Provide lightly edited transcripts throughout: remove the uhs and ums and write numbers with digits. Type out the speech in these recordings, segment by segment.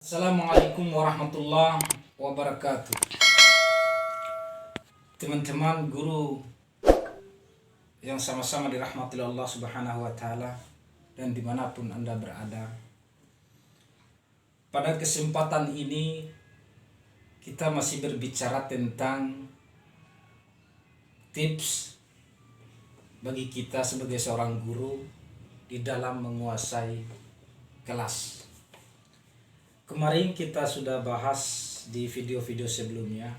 Assalamualaikum warahmatullahi wabarakatuh. Teman-teman guru yang sama-sama dirahmati Allah Subhanahu wa Ta'ala, dan dimanapun Anda berada, pada kesempatan ini kita masih berbicara tentang tips bagi kita sebagai seorang guru di dalam menguasai kelas. Kemarin kita sudah bahas di video-video sebelumnya,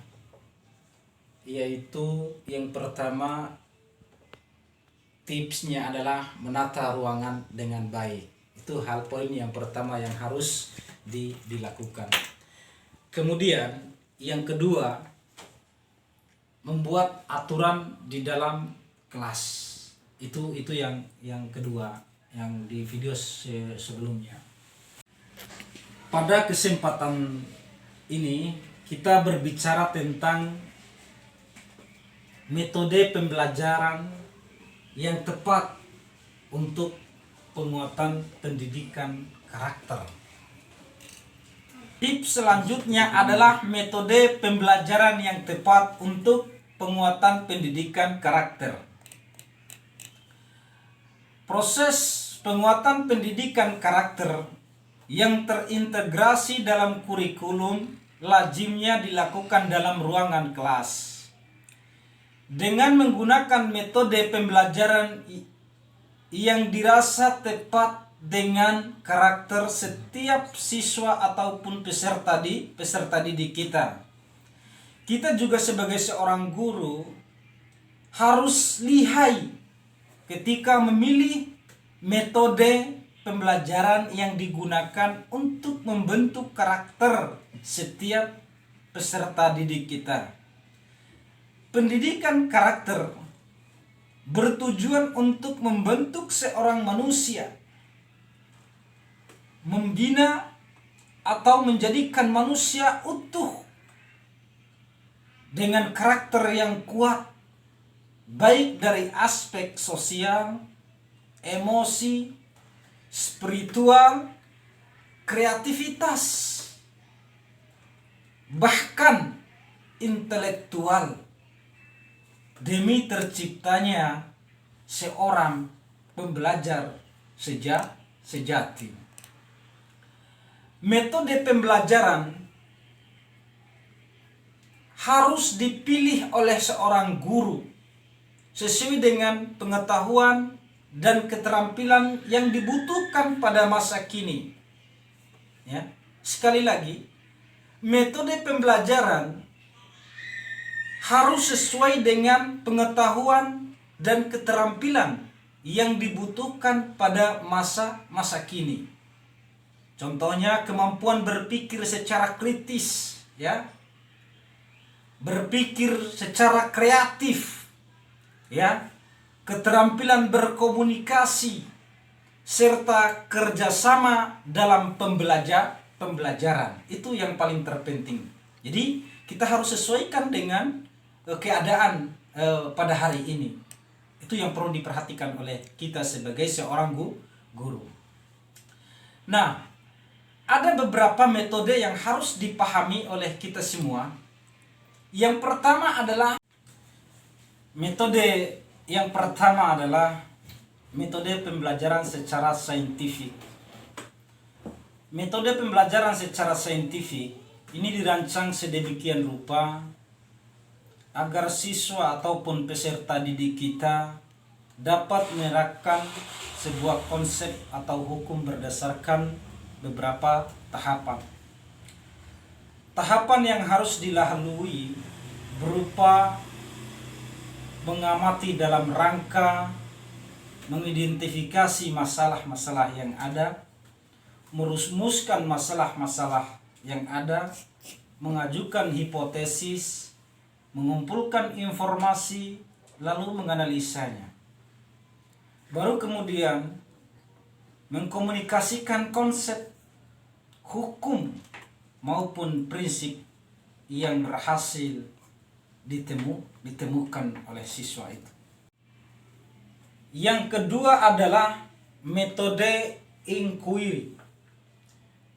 yaitu yang pertama, tipsnya adalah menata ruangan dengan baik. Itu hal poin yang pertama yang harus dilakukan. Kemudian yang kedua, membuat aturan di dalam kelas. Itu yang kedua yang di video sebelumnya. Pada kesempatan ini kita berbicara tentang metode pembelajaran yang tepat untuk penguatan pendidikan karakter. Tips selanjutnya adalah metode pembelajaran yang tepat untuk penguatan pendidikan karakter. Proses penguatan pendidikan karakter yang terintegrasi dalam kurikulum lazimnya dilakukan dalam ruangan kelas. Dengan menggunakan metode pembelajaran yang dirasa tepat dengan karakter setiap siswa ataupun peserta didik kita. Kita juga sebagai seorang guru harus lihai ketika memilih metode pembelajaran yang digunakan untuk membentuk karakter setiap peserta didik kita. Pendidikan karakter bertujuan untuk membentuk seorang manusia, membina atau menjadikan manusia utuh dengan karakter yang kuat, baik dari aspek sosial, emosi, spiritual, kreativitas, bahkan intelektual, demi terciptanya seorang pembelajar sejati. Metode pembelajaran harus dipilih oleh seorang guru sesuai dengan pengetahuan dan keterampilan yang dibutuhkan pada masa kini. Ya, sekali lagi, metode pembelajaran harus sesuai dengan pengetahuan dan keterampilan yang dibutuhkan pada masa kini. Contohnya kemampuan berpikir secara kritis, ya. Berpikir secara kreatif, ya. Keterampilan berkomunikasi serta kerjasama dalam pembelajaran. Itu yang paling terpenting. Jadi kita harus sesuaikan dengan keadaan pada hari ini. Itu yang perlu diperhatikan oleh kita sebagai seorang guru. Nah, ada beberapa metode yang harus dipahami oleh kita semua. Yang pertama adalah metode pembelajaran secara saintifik. Metode pembelajaran secara saintifik ini dirancang sedemikian rupa agar siswa ataupun peserta didik kita dapat menerapkan sebuah konsep atau hukum berdasarkan beberapa tahapan. Tahapan yang harus dilalui berupa mengamati dalam rangka mengidentifikasi masalah-masalah yang ada, merumuskan masalah-masalah yang ada, mengajukan hipotesis, mengumpulkan informasi, lalu menganalisanya. Baru kemudian mengkomunikasikan konsep, hukum maupun prinsip yang berhasil ditemukan oleh siswa itu. Yang kedua adalah metode inquiry.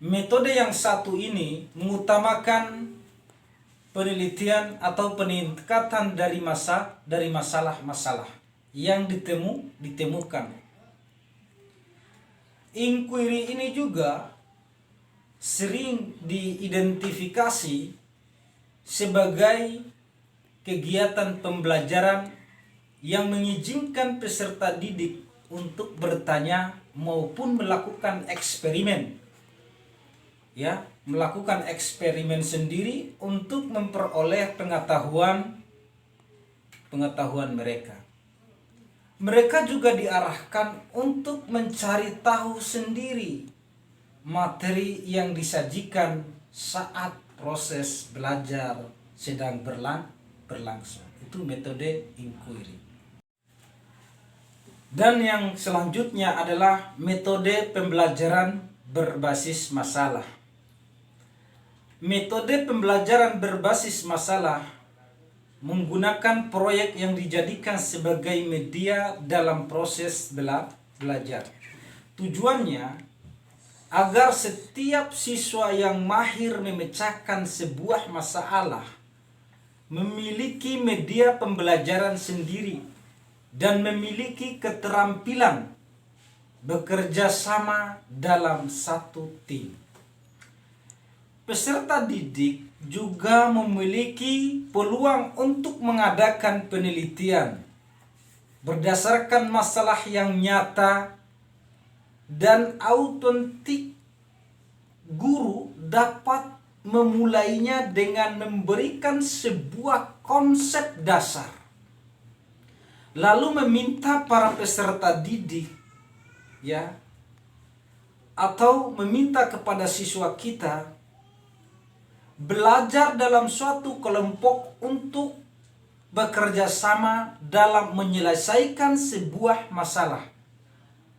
metode yang satu ini mengutamakan penelitian atau peningkatan dari masalah-masalah yang ditemukan. Inquiry ini juga sering diidentifikasi sebagai kegiatan pembelajaran yang mengizinkan peserta didik untuk bertanya maupun melakukan eksperimen. Ya, melakukan eksperimen sendiri untuk memperoleh pengetahuan mereka. Mereka juga diarahkan untuk mencari tahu sendiri materi yang disajikan saat proses belajar sedang berlangsung. Itu metode inquiry. Dan yang selanjutnya adalah metode pembelajaran berbasis masalah. Metode pembelajaran berbasis masalah menggunakan proyek yang dijadikan sebagai media dalam proses belajar. Tujuannya agar setiap siswa yang mahir memecahkan sebuah masalah memiliki media pembelajaran sendiri dan memiliki keterampilan bekerja sama dalam satu tim. Peserta didik juga memiliki peluang untuk mengadakan penelitian berdasarkan masalah yang nyata dan autentik. Guru dapat memulainya dengan memberikan sebuah konsep dasar, lalu meminta para peserta didik atau meminta kepada siswa kita belajar dalam suatu kelompok untuk bekerja sama dalam menyelesaikan sebuah masalah.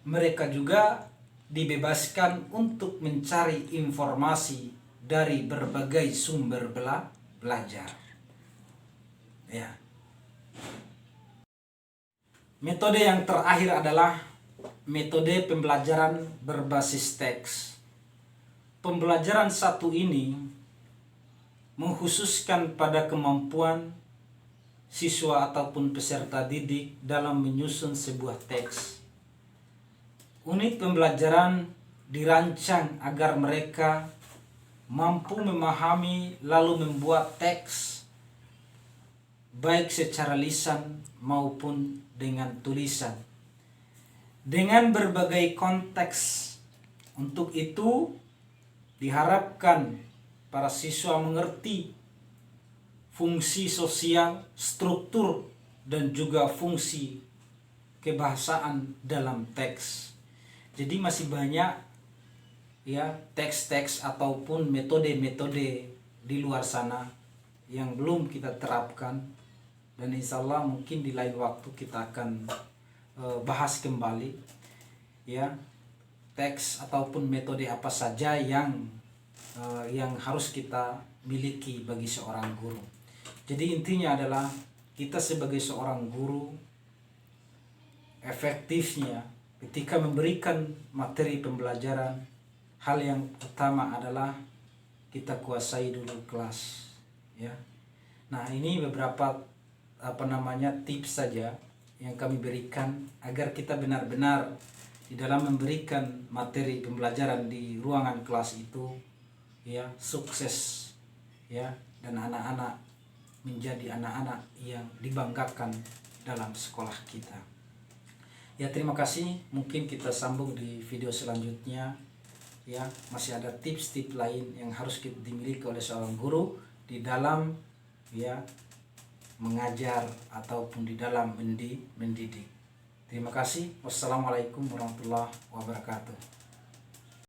Mereka juga dibebaskan untuk mencari informasi dari berbagai sumber belajar. Ya. Metode yang terakhir adalah metode pembelajaran berbasis teks. Pembelajaran satu ini mengkhususkan pada kemampuan siswa ataupun peserta didik dalam menyusun sebuah teks. Unit pembelajaran dirancang agar mereka mampu memahami lalu membuat teks baik secara lisan maupun dengan tulisan dengan berbagai konteks. Untuk itu diharapkan para siswa mengerti fungsi sosial, struktur, dan juga fungsi kebahasaan dalam teks. Jadi masih banyak teks-teks ataupun metode-metode di luar sana yang belum kita terapkan, dan insya Allah mungkin di lain waktu kita akan bahas kembali teks ataupun metode apa saja yang harus kita miliki bagi seorang guru. Jadi intinya adalah kita sebagai seorang guru efektifnya ketika memberikan materi pembelajaran, hal yang utama adalah kita kuasai dulu kelas. Nah, ini beberapa tips saja yang kami berikan agar kita benar-benar di dalam memberikan materi pembelajaran di ruangan kelas itu sukses dan anak-anak menjadi anak-anak yang dibanggakan dalam sekolah kita. Terima kasih. Mungkin kita sambung di video selanjutnya. Masih ada tips-tips lain yang harus dimiliki oleh seorang guru di dalam mengajar ataupun di dalam mendidik. Terima kasih. Wassalamualaikum warahmatullahi wabarakatuh.